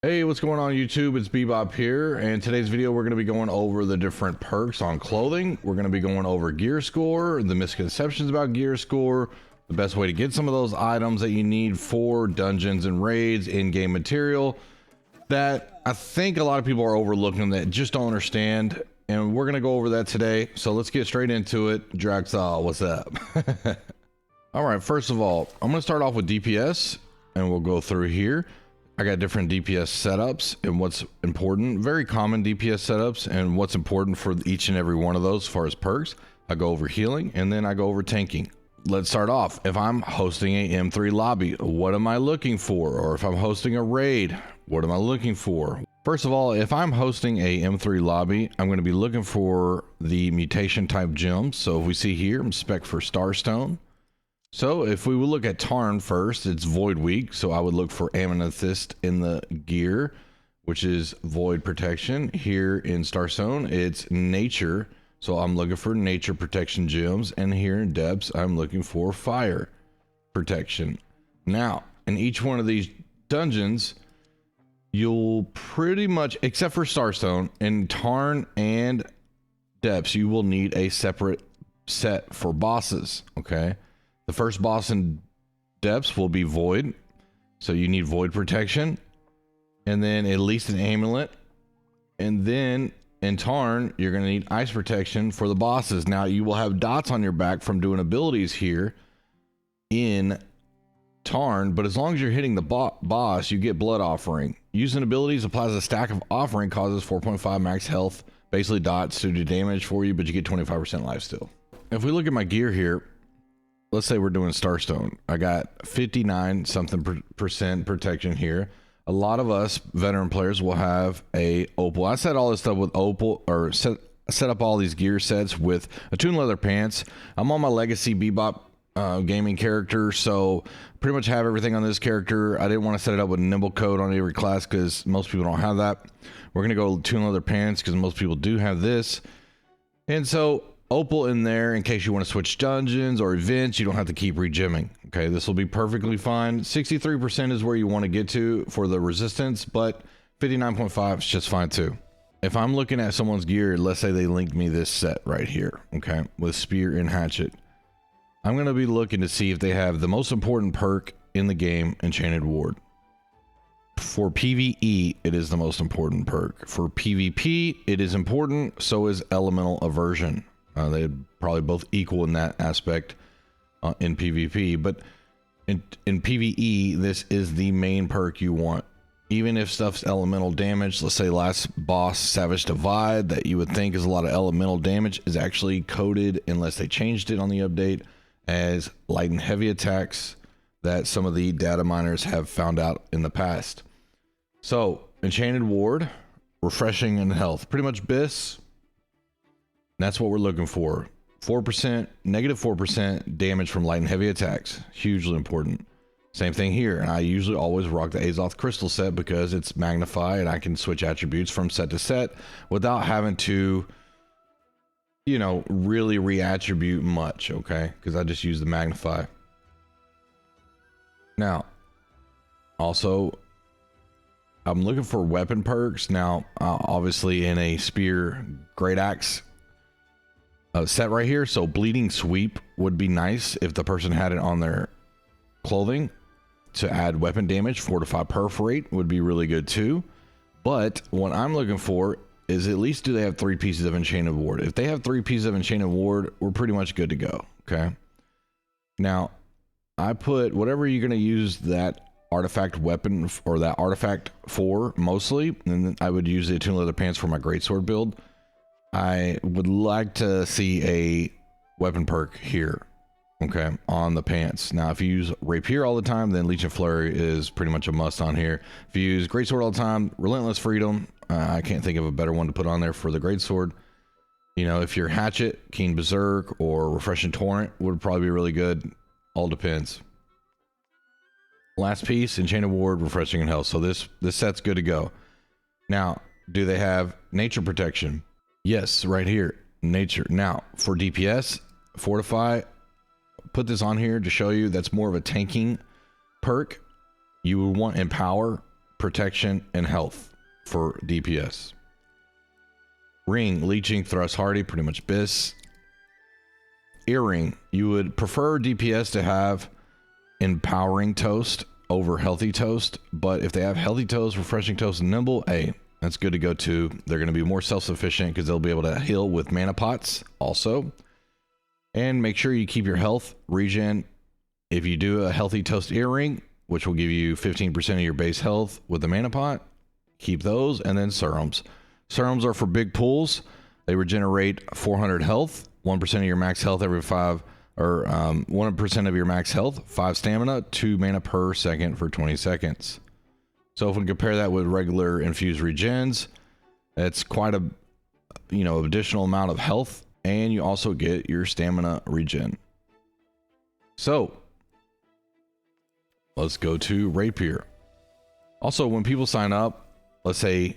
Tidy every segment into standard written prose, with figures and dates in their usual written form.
Hey, what's going on YouTube? It's Bebop here, and today's video we're going to be going over the different perks on clothing. We're going to be going over gear score, the misconceptions about gear score, the best way to get some of those items that you need for dungeons and raids, in-game material that I think a lot of people are overlooking that just don't understand, and we're going to go over that today. So let's get straight into it. Draxal, what's up? All right, first of all, I'm going to start off with DPS, and we'll go through here. I got different DPS setups and what's important, very common DPS setups and what's important for each and every one of those as far as perks. I go over healing and then I go over tanking. Let's start off. If I'm hosting a M3 lobby, what am I looking for? Or if I'm hosting a raid, what am I looking for? First of all, if I'm hosting a M3 lobby, I'm going to be looking for the mutation type gems. So if we see here, I'm spec for Starstone. So if we would look at Tarn first, it's Void Weak. So I would look for Amethyst in the gear, which is Void Protection. Here in Starstone, it's Nature. So I'm looking for Nature Protection gems. And here in Depths, I'm looking for Fire Protection. Now, in each one of these dungeons, you'll pretty much, except for Starstone, in Tarn and Depths, you will need a separate set for bosses, okay? The first boss in Depths will be Void, so you need Void Protection, and then at least an amulet, and then in Tarn, you're going to need Ice Protection for the bosses. Now, you will have dots on your back from doing abilities here in Tarn, but as long as you're hitting the boss, you get Blood Offering. Using abilities applies a stack of Offering, causes 4.5 max health, basically dots to do damage for you, but you get 25% life steal. If we look at my gear here, let's say we're doing Starstone. I got 59 something percent protection here. A lot of us veteran players will have a Opal. I set all this stuff with Opal, or set up all these gear sets with Attuned Leather Pants. I'm on my Legacy Bebop gaming character, so pretty much have everything on this character. I didn't want to set it up with Nimble Code on every class because most people don't have that. We're going to go Attuned Leather Pants because most people do have this. And so Opal in there in case you want to switch dungeons or events. You don't have to keep regemming. Okay, this will be perfectly fine. 63% is where you want to get to for the resistance, but 59.5 is just fine too. If I'm looking at someone's gear, let's say they linked me this set right here, okay, with Spear and Hatchet, I'm going to be looking to see if they have the most important perk in the game, Enchanted Ward. For PvE, it is the most important perk. For PvP, it is important, so is Elemental Aversion. They'd probably both equal in that aspect in PvP, but in PvE, this is the main perk you want. Even if stuff's elemental damage, let's say last boss, Savage Divide, that you would think is a lot of elemental damage, is actually coded, unless they changed it on the update, as light and heavy attacks that some of the data miners have found out in the past. So, Enchanted Ward, refreshing in health, pretty much BIS. That's what we're looking for. 4%, negative 4% damage from light and heavy attacks. Hugely important. Same thing here. And I usually always rock the Azoth Crystal set because it's Magnify and I can switch attributes from set to set without having to, you know, really reattribute much, okay? Because I just use the Magnify. Now, also, I'm looking for weapon perks. Now, obviously in a Spear Great Axe set right here, so Bleeding Sweep would be nice if the person had it on their clothing to add weapon damage. Fortify Perforate would be really good too, but what I'm looking for is at least do they have 3 pieces of Enchanted Ward. If they have 3 pieces of Enchanted Ward, we're pretty much good to go. Okay, now I put whatever you're going to use that artifact weapon or that artifact for mostly, and then I would use the Attuned Leather Pants for my greatsword build. I would like to see a weapon perk here, okay, on the pants. Now, if you use Rapier all the time, then Leech and Flurry is pretty much a must on here. If you use Greatsword all the time, Relentless Freedom, I can't think of a better one to put on there for the Greatsword. You know, if you're Hatchet, Keen Berserk, or Refreshing Torrent would probably be really good. All depends. Last piece, Enchanted Ward, Refreshing and Health. So this set's good to go. Now, do they have Nature Protection? Yes, right here, Nature. Now, for DPS, Fortify, put this on here to show you that's more of a tanking perk. You would want Empower, protection, and health for DPS. Ring, leeching, thrust, hardy, pretty much bis. Earring, you would prefer DPS to have empowering toast over healthy toast, but if they have healthy toast, refreshing toast, and nimble, hey, that's good to go too. They're going to be more self-sufficient because they'll be able to heal with mana pots also. And make sure you keep your health regen. If you do a healthy toast earring, which will give you 15% of your base health with the mana pot, keep those. And then serums. Serums are for big pools. They regenerate 400 health, 1% of your max health every 5, or 1% of your max health, 5 stamina, 2 mana per second for 20 seconds. So if we compare that with regular infused regens, that's quite a, additional amount of health, and you also get your stamina regen. So let's go to rapier. Also, when people sign up, let's say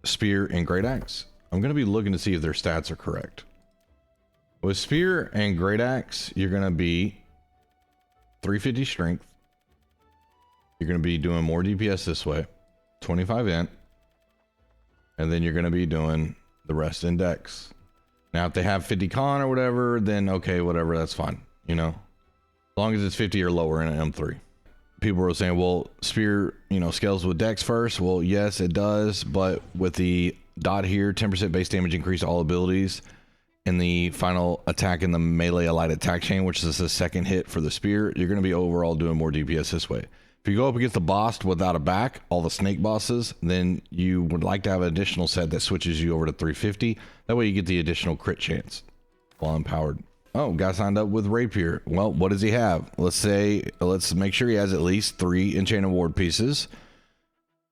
spear and great axe, I'm going to be looking to see if their stats are correct. With spear and great axe, you're going to be 350 strength. You're going to be doing more DPS this way, 25 int, and then you're going to be doing the rest in dex. Now, if they have 50 con or whatever, then okay, whatever, that's fine. As long as it's 50 or lower in an M3. People were saying, well, spear, scales with dex first. Well, yes, it does, but with the dot here, 10% base damage increase all abilities. In the final attack in the melee allied attack chain, which is the second hit for the spear, you're going to be overall doing more DPS this way. If you go up against the boss without a back, all the snake bosses, then you would like to have an additional set that switches you over to 350. That way you get the additional crit chance while empowered. Oh, guy signed up with rapier. Well, what does he have? Let's make sure he has at least 3 enchanted ward pieces,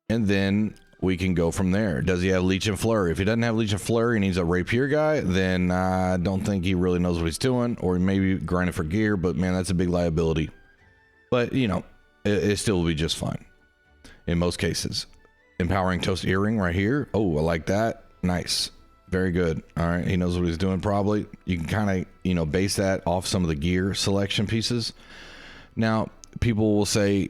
and then we can go from there. Does he have leech and flurry? If he doesn't have leech and flurry and he's a rapier guy, then I don't think he really knows what he's doing, or maybe grinding for gear, but man, that's a big liability. But it still will be just fine in most cases. Empowering toast earring right here. Oh, I like that. Nice. Very good. All right, he knows what he's doing probably. You can kind of, base that off some of the gear selection pieces. Now, people will say,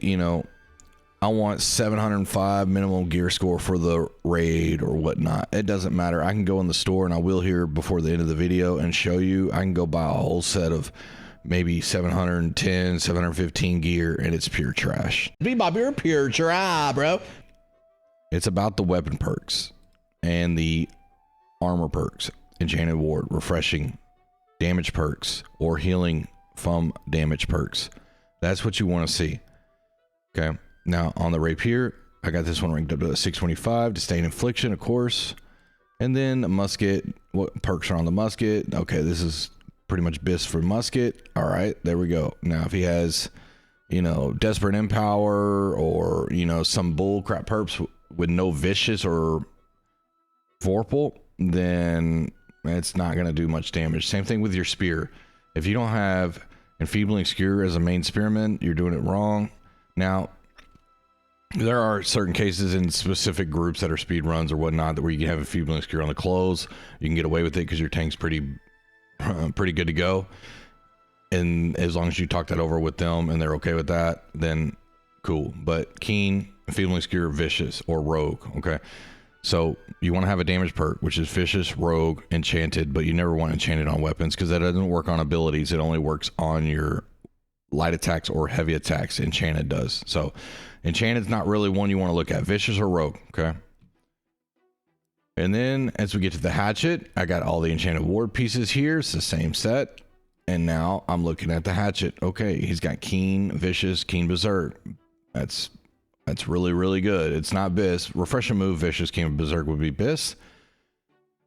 I want 705 minimum gear score for the raid or whatnot. It doesn't matter. I can go in the store, and I will here before the end of the video, and show you. I can go buy a whole set of maybe 710, 715 gear, and it's pure trash. Bebop, you're pure trash, bro. It's about the weapon perks and the armor perks, enchanted ward, refreshing, damage perks, or healing from damage perks. That's what you want to see. Okay. Now on the rapier, I got this one ranked up to 625, disdain infliction, of course. And then the musket, what perks are on the musket? Okay, this is pretty much bis for musket. All right, there we go. Now if he has, desperate empower, or, some bull crap perps with no vicious or vorpal, then it's not going to do much damage. Same thing with your spear. If you don't have enfeebling skewer as a main spearman, you're doing it wrong. Now, there are certain cases in specific groups that are speed runs or whatnot, that where you can have enfeebling skewer on the clothes. You can get away with it because your tank's pretty good to go. And as long as you talk that over with them and they're okay with that, then cool. But keen, enfeebling skewer, vicious, or rogue. Okay. So you want to have a damage perk, which is vicious, rogue, enchanted, but you never want enchanted on weapons because that doesn't work on abilities. It only works on your light attacks or heavy attacks. Enchanted does. So enchanted's not really one you want to look at. Vicious or rogue. Okay. And then as we get to the hatchet, I got all the enchanted ward pieces here. It's the same set. And now I'm looking at the hatchet. Okay. He's got keen, vicious, keen berserk. That's really, really good. It's not bis. Refresh and move, vicious, keen, berserk would be bis.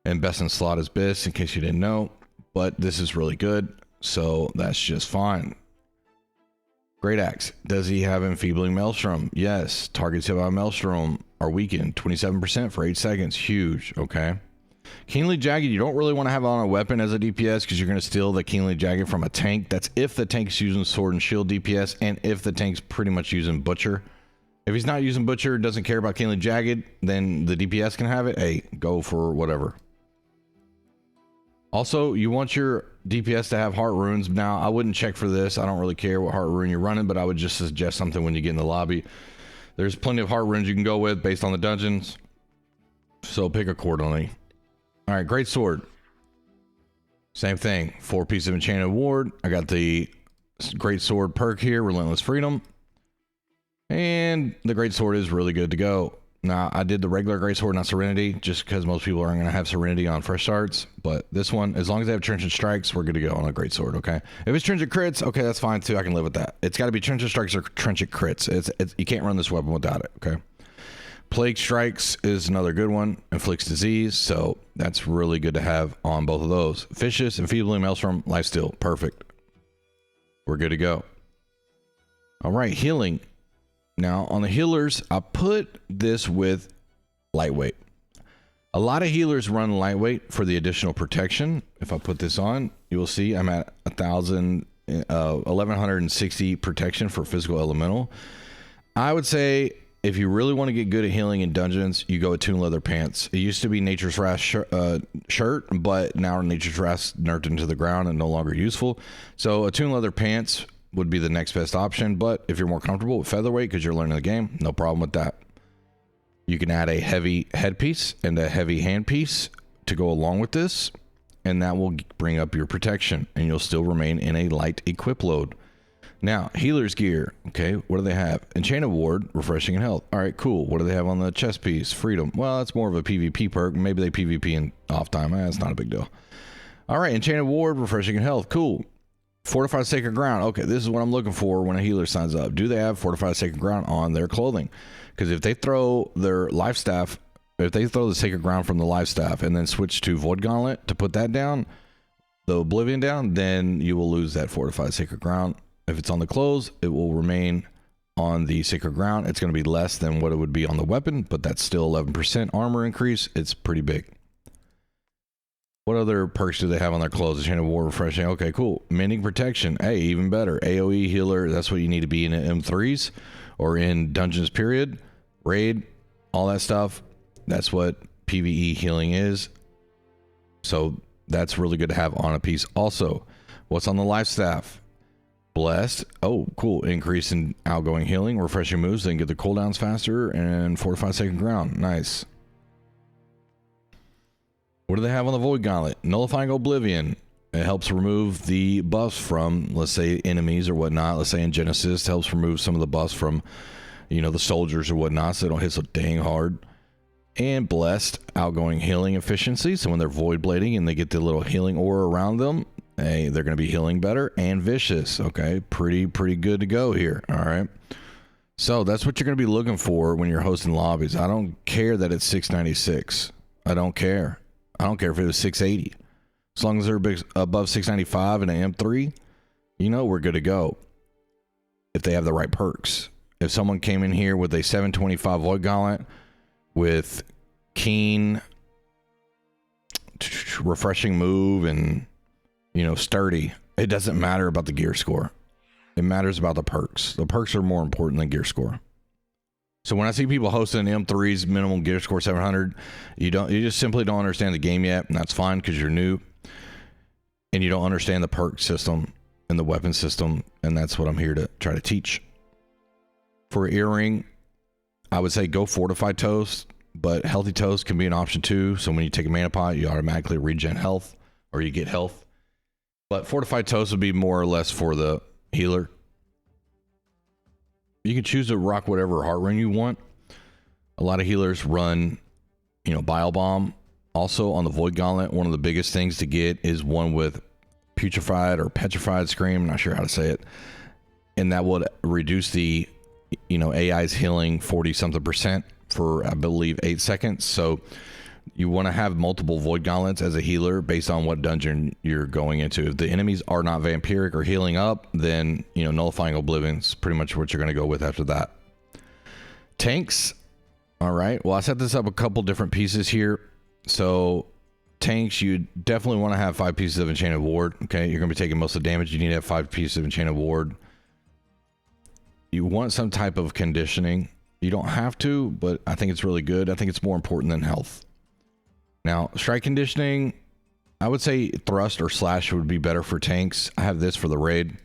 And best in slot is bis, in case you didn't know. But this is really good. So that's just fine. Great axe. Does he have enfeebling maelstrom? Yes. Targets hit by maelstrom are weakened 27% for 8 seconds. Huge. Okay. Keenly jagged, you don't really want to have on a weapon as a DPS because you're going to steal the keenly jagged from a tank. That's if the tank's using sword and shield DPS, and if the tank's pretty much using butcher. If he's not using butcher, doesn't care about keenly jagged, then the DPS can have it. Hey, go for whatever. Also, you want your DPS to have heart runes. Now, I wouldn't check for this. I don't really care what heart rune you're running, but I would just suggest something when you get in the lobby There's plenty of heart runes you can go with based on the dungeons. So pick accordingly. All right, great sword. Same thing. 4 pieces of enchanted ward. I got the great sword perk here, relentless freedom. And the great sword is really good to go. Now, I did the regular great sword, not serenity, just because most people aren't going to have serenity on fresh starts. But this one, as long as they have trenchant strikes, we're good to go on a great sword, okay? If it's trenchant crits, okay, that's fine too. I can live with that. It's got to be trenchant strikes or trenchant crits. You can't run this weapon without it, okay? Plague strikes is another good one. Inflicts disease, so that's really good to have on both of those. Vicious, enfeebling, maelstrom, lifesteal, perfect. We're good to go. All right, healing. Now, on the healers, I put this with lightweight. A lot of healers run lightweight for the additional protection. If I put this on, you will see I'm at 1160 protection for physical elemental. I would say if you really want to get good at healing in dungeons, you go with Toon Leather Pants. It used to be Nature's Wrath shirt, but now Nature's Wrath nerfed into the ground and no longer useful. So a Toon Leather Pants would be the next best option, but if you're more comfortable with featherweight because you're learning the game, no problem with that. You can add a heavy headpiece and a heavy handpiece to go along with this, and that will bring up your protection, and you'll still remain in a light equip load. Now, healer's gear. Okay, what do they have? Enchanted ward, refreshing and health. All right, cool. What do they have on the chest piece? Freedom. Well, that's more of a PvP perk. Maybe they PvP in off time. That's not a big deal. All right, enchanted ward, refreshing and health. Cool. Fortified sacred ground. Okay, this is what I'm looking for when a healer signs up. Do they have fortified sacred ground on their clothing? Because if they throw their life staff, if they throw the sacred ground from the life staff and then switch to void gauntlet to put that down, the oblivion down, then you will lose that fortified sacred ground. If it's on the clothes, it will remain on the sacred ground. It's going to be less than what it would be on the weapon, but that's still 11% armor increase. It's pretty big. What other perks do they have on their clothes? Enchanted War, refreshing. Okay, cool. Mending protection. Hey, even better. AoE healer. That's what you need to be in M3s or in dungeons, period. Raid, all that stuff. That's what PvE healing is. So that's really good to have on a piece. Also, what's on the life staff? Blessed. Oh, cool. Increase in outgoing healing, refreshing moves, then get the cooldowns faster, and fortify second ground. Nice. What do they have on the Void Gauntlet? Nullifying Oblivion. It helps remove the buffs from, let's say, enemies or whatnot. Let's say in Genesis, it helps remove some of the buffs from, you know, the soldiers or whatnot, so they don't hit so dang hard. And Blessed, outgoing healing efficiency. So when they're void blading and they get the little healing aura around them, hey, they're going to be healing better. And Vicious. Okay, pretty good to go here. All right. So that's what you're going to be looking for when you're hosting lobbies. I don't care that it's 696. I don't care. I don't care if it was 680. As long as they're above 695 and an M3, you know we're good to go. If they have the right perks. If someone came in here with a 725 Void Gauntlet with Keen, refreshing move, and, you know, sturdy, it doesn't matter about the gear score. It matters about the perks. The perks are more important than gear score. So when I see people hosting M3s, minimum gear score 700, you just simply don't understand the game yet, and that's fine because you're new, and you don't understand the perk system and the weapon system, and that's what I'm here to try to teach. For earring, I would say go fortified toast, but healthy toast can be an option too. So when you take a mana pot, you automatically regen health, or you get health. But fortified toast would be more or less for the healer. You can choose to rock whatever heart rune you want. A lot of healers run, you know, Bile Bomb. Also on the Void Gauntlet, one of the biggest things to get is one with Putrefied or Petrified Scream. I'm not sure how to say it. And that would reduce the, you know, AI's healing 40-something% for, I believe, 8 seconds. So you want to have multiple Void Gauntlets as a healer based on what dungeon you're going into. If the enemies are not vampiric or healing up, then, you know, Nullifying Oblivion is pretty much what you're going to go with after that. Tanks. All right. Well, I set this up a couple different pieces here. So tanks, you definitely want to have 5 pieces of Enchanted Ward. Okay. You're going to be taking most of the damage. You need to have 5 pieces of Enchanted Ward. You want some type of conditioning. You don't have to, but I think it's really good. I think it's more important than health. Now, strike conditioning, I would say thrust or slash would be better for tanks. I have this for the raid.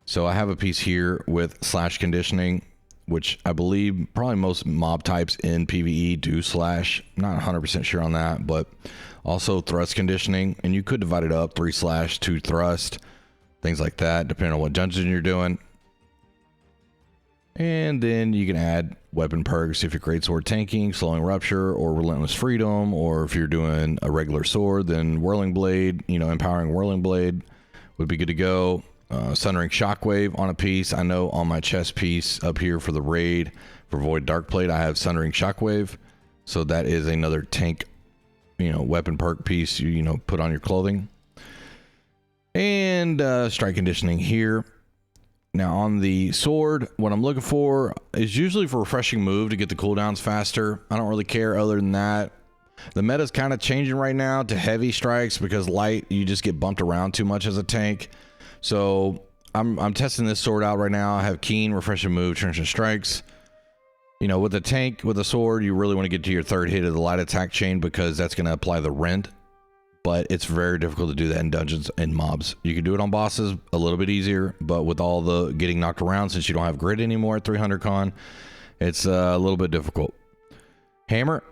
So I have a piece here with slash conditioning which I believe probably most mob types in PvE do slash. Not 100% sure on that, but also thrust conditioning, and you could divide it up 3 slash 2 thrust, things like that, depending on what dungeon you're doing. And then you can add weapon perks if you're greatsword tanking, slowing rupture, or relentless freedom, or if you're doing a regular sword, then whirling blade, you know, empowering whirling blade would be good to go. Sundering shockwave on a piece. I know on my chest piece up here for the raid for void dark plate, I have sundering shockwave, so that is another tank, you know, weapon perk piece you know put on your clothing. And strike conditioning here. Now on the sword, what I'm looking for is usually for refreshing move to get the cooldowns faster. I don't really care other than that. The meta's kind of changing right now to heavy strikes because light, you just get bumped around too much as a tank. So I'm testing this sword out right now. I have keen, refreshing move, transient strikes. You know, with a tank, with a sword, you really want to get to your third hit of the light attack chain because that's going to apply the rend. But it's very difficult to do that in dungeons and mobs. You can do it on bosses a little bit easier, but with all the getting knocked around, since you don't have grid anymore at 300 con, it's a little bit difficult. Hammer,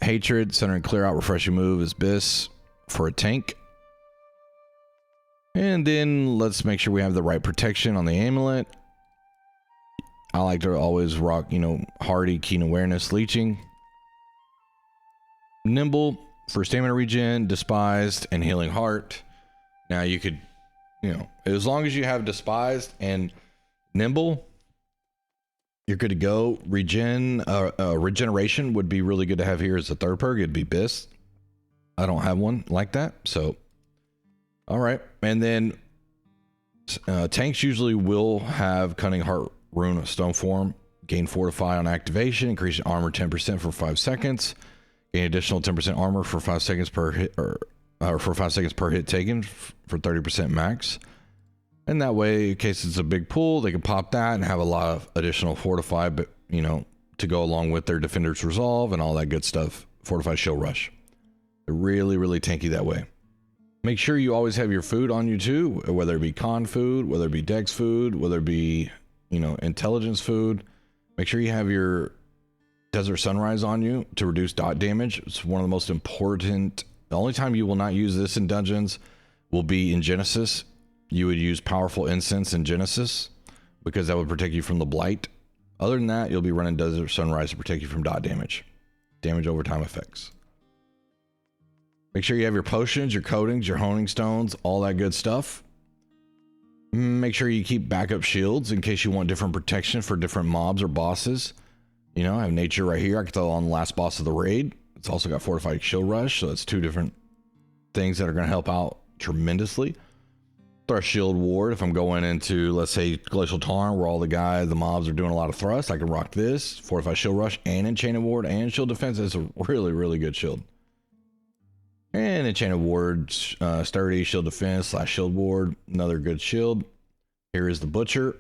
hatred, center and clear out, refreshing move is bis for a tank. And then let's make sure we have the right protection on the amulet. I like to always rock, you know, hardy, keen awareness, leeching. Nimble for stamina regen, despised, and healing heart. Now you could, you know, as long as you have despised and nimble, you're good to go. Regeneration would be really good to have here as a third perk. It'd be bis. I don't have one like that, so all right. And then tanks usually will have cunning heart rune of stone form, gain fortify on activation, increase your armor 10% for 5 seconds, gain additional 10% armor for 5 seconds per hit, or for 5 seconds per hit taken for 30% max. And that way, in case it's a big pool, they can pop that and have a lot of additional fortify, but you know, to go along with their defender's resolve and all that good stuff. Fortify shield rush. They're really, really tanky that way. Make sure you always have your food on you too, whether it be con food, whether it be dex food, whether it be, you know, intelligence food. Make sure you have your Desert Sunrise on you to reduce dot damage. It's one of the most important. The only time you will not use this in dungeons will be in Genesis. You would use powerful incense in Genesis because that would protect you from the blight. Other than that, you'll be running Desert Sunrise to protect you from dot damage. Damage over time effects. Make sure you have your potions, your coatings, your honing stones, all that good stuff. Make sure you keep backup shields in case you want different protection for different mobs or bosses. You know, I have nature right here. I can throw on the last boss of the raid. It's also got fortified shield rush, so that's 2 different things that are going to help out tremendously. Throw a shield ward if I'm going into, let's say, Glacial Tarn, where all the mobs are doing a lot of thrust. I can rock this, fortified shield rush, and enchanted ward, and shield defense. It's a really, really good shield. And enchanted ward, sturdy, shield defense / shield ward, another good shield. Here is the butcher.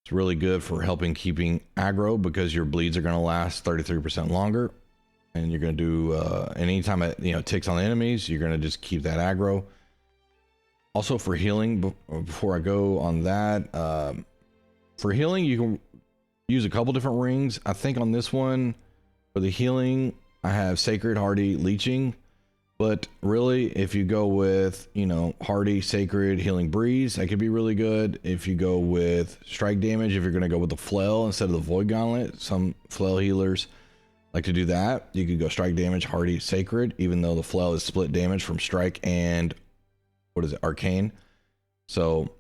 It's really good for helping keeping aggro because your bleeds are going to last 33% longer, and you're going to do and anytime it ticks on the enemies, you're going to just keep that aggro. Also for healing, before I go on that, for healing you can use a couple different rings. I think on this one for the healing I have sacred, hardy, leeching. But really, if you go with, you know, hardy, sacred, healing breeze, that could be really good. If you go with strike damage, if you're going to go with the flail instead of the void gauntlet, some flail healers like to do that. You could go strike damage, hardy, sacred, even though the flail is split damage from strike and arcane. So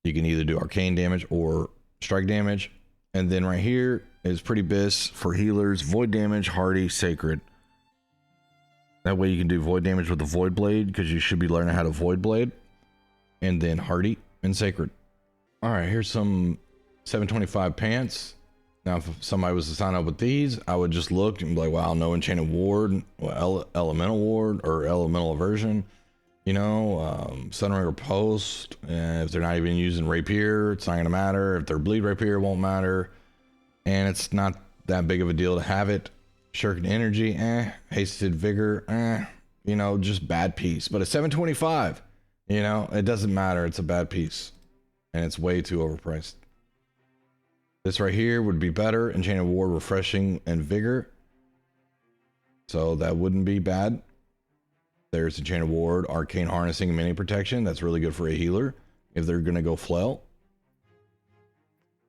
you can either do arcane damage or strike damage. And then right here is pretty bis for healers, void damage, hardy, sacred. That way you can do void damage with the void blade because you should be learning how to void blade. And then hardy and sacred. All right, here's some 725 pants. Now, if somebody was to sign up with these, I would just look and be like, wow, no enchanted ward, elemental ward or elemental aversion, you know, Sunringer post. And if they're not even using rapier, it's not going to matter. If they're bleed rapier, it won't matter. And it's not that big of a deal to have it. Shirking energy, hasted vigor, you know, just bad piece. But at 725, you know, it doesn't matter. It's a bad piece, and it's way too overpriced. This right here would be better. Enchanted Ward, Refreshing, and Vigor. So that wouldn't be bad. There's Enchanted Ward, Arcane Harnessing, and Mini Protection. That's really good for a healer if they're going to go flail.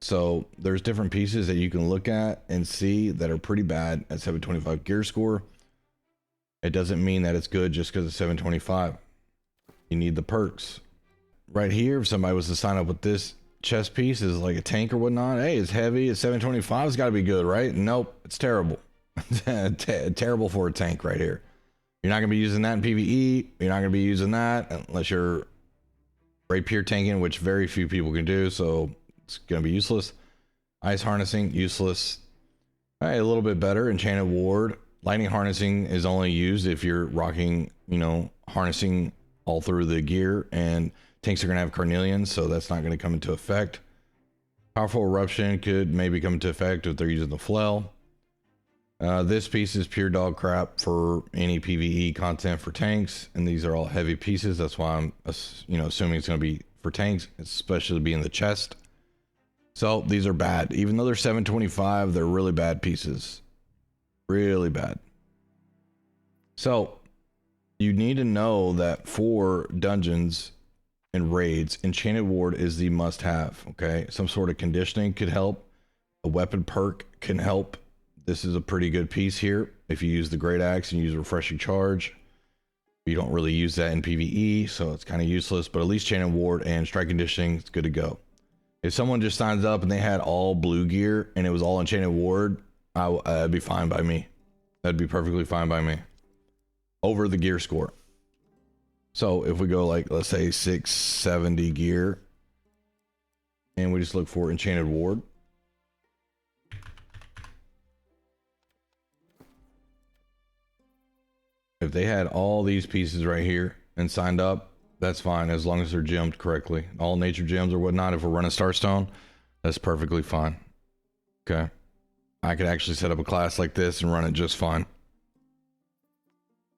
So there's different pieces that you can look at and see that are pretty bad at 725 gear score. It doesn't mean that it's good just because it's 725. You need the perks. Right here, if somebody was to sign up with this chest piece is like a tank or whatnot, hey, it's heavy, it's 725, it's got to be good, right? Nope, it's terrible. Terrible for a tank right here. You're not going to be using that in PvE. You're not going to be using that unless you're rapier tanking, which very few people can do, so it's going to be useless. Ice Harnessing, useless. All right, a little bit better. Enchanted Ward. Lightning Harnessing is only used if you're rocking, you know, harnessing all through the gear, and tanks are going to have Carnelian, so that's not going to come into effect. Powerful Eruption could maybe come into effect if they're using the flail. This piece is pure dog crap for any PvE content for tanks, and these are all heavy pieces. That's why I'm, you know, assuming it's going to be for tanks, especially being the chest. So these are bad. Even though they're 725, they're really bad pieces. Really bad. So you need to know that for dungeons and raids, Enchanted Ward is the must-have. Okay, some sort of conditioning could help. A weapon perk can help. This is a pretty good piece here. If you use the Great Axe and use Refreshing Charge, you don't really use that in PvE, so it's kind of useless. But at least Enchanted Ward and Strike Conditioning, it's good to go. If someone just signs up and they had all blue gear and it was all Enchanted Ward, that'd be fine by me. That'd be perfectly fine by me. Over the gear score. So if we go like, let's say 670 gear, and we just look for Enchanted Ward. If they had all these pieces right here and signed up, that's fine as long as they're gemmed correctly. All nature gems or whatnot, if we're running Starstone, that's perfectly fine. Okay. I could actually set up a class like this and run it just fine.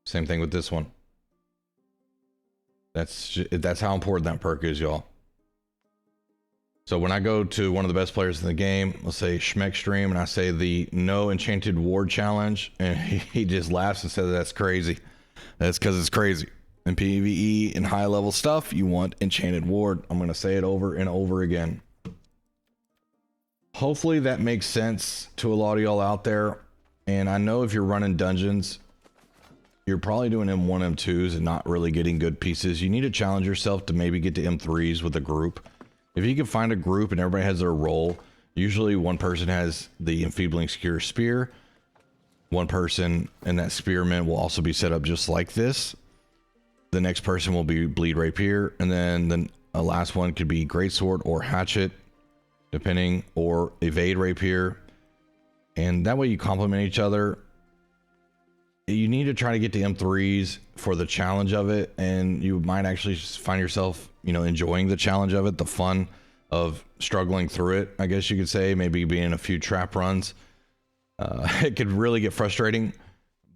Same thing with this one. That's how important that perk is, y'all. So when I go to one of the best players in the game, let's say Schmeck Stream, and I say the no Enchanted Ward challenge, and he just laughs and says that's crazy. That's because it's crazy. In PvE and high level stuff, you want Enchanted Ward. I'm going to say it over and over again. Hopefully that makes sense to a lot of y'all out there. And I know if you're running dungeons, you're probably doing M1, M2s and not really getting good pieces. You need to challenge yourself to maybe get to M3s with a group. If you can find a group and everybody has their role, usually one person has the Enfeebling Secure Spear. One person and that spearman will also be set up just like this. The next person will be Bleed Rapier, and then the last one could be Greatsword or Hatchet, depending, or Evade Rapier. And that way you complement each other. You need to try to get to M3s for the challenge of it, and you might actually just find yourself, you know, enjoying the challenge of it, the fun of struggling through it, I guess you could say, maybe being a few trap runs. It could really get frustrating,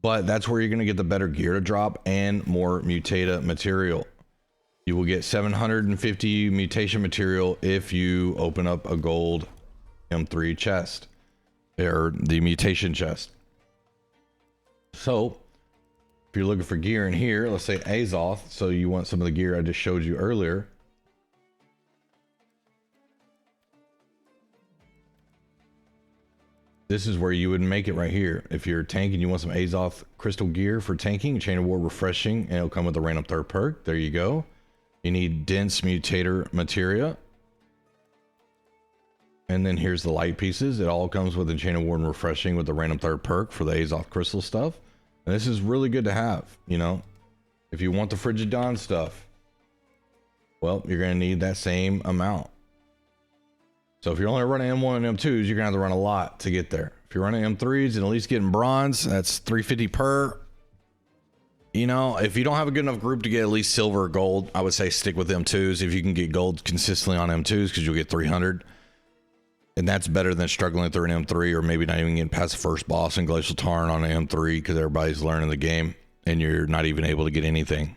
but that's where you're going to get the better gear to drop and more Mutata material. You will get 750 mutation material if you open up a gold M3 chest, or the mutation chest. So if you're looking for gear in here, let's say Azoth, so you want some of the gear I just showed you earlier. This is where you would make it right here. If you're tanking, you want some Azoth crystal gear for tanking, Chain of War Refreshing, and it'll come with a random third perk. There you go. You need dense mutator materia. And then here's the light pieces. It all comes with Enchanted Ward and Refreshing with the random third perk for the Azoth crystal stuff. And this is really good to have, you know. If you want the Frigid Dawn stuff, well, you're going to need that same amount. So if you're only running M1 and M2s, you're going to have to run a lot to get there. If you're running M3s and at least getting bronze, that's 350 per. You know, if you don't have a good enough group to get at least silver or gold, I would say stick with M2s if you can get gold consistently on M2s, because you'll get 300. And that's better than struggling through an M3, or maybe not even getting past the first boss in Glacial Tarn on an M3 because everybody's learning the game and you're not even able to get anything.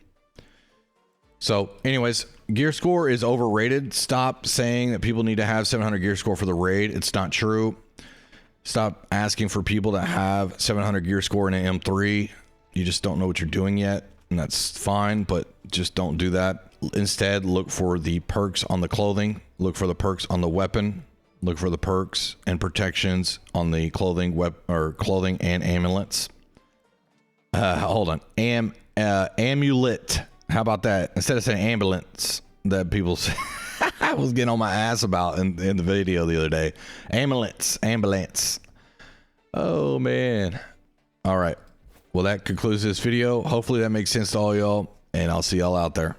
So anyways, gear score is overrated. Stop saying that people need to have 700 gear score for the raid. It's not true. Stop asking for people to have 700 gear score in an M3. You just don't know what you're doing yet, and that's fine, but just don't do that. Instead, look for the perks on the clothing. Look for the perks on the weapon. Look for the perks and protections on the clothing, clothing and amulets. Hold on. Amulet. How about that? Instead of saying ambulance, that people say, I was getting on my ass about in the video the other day. Ambulance. Oh, man. All right. Well, that concludes this video. Hopefully that makes sense to all y'all, and I'll see y'all out there.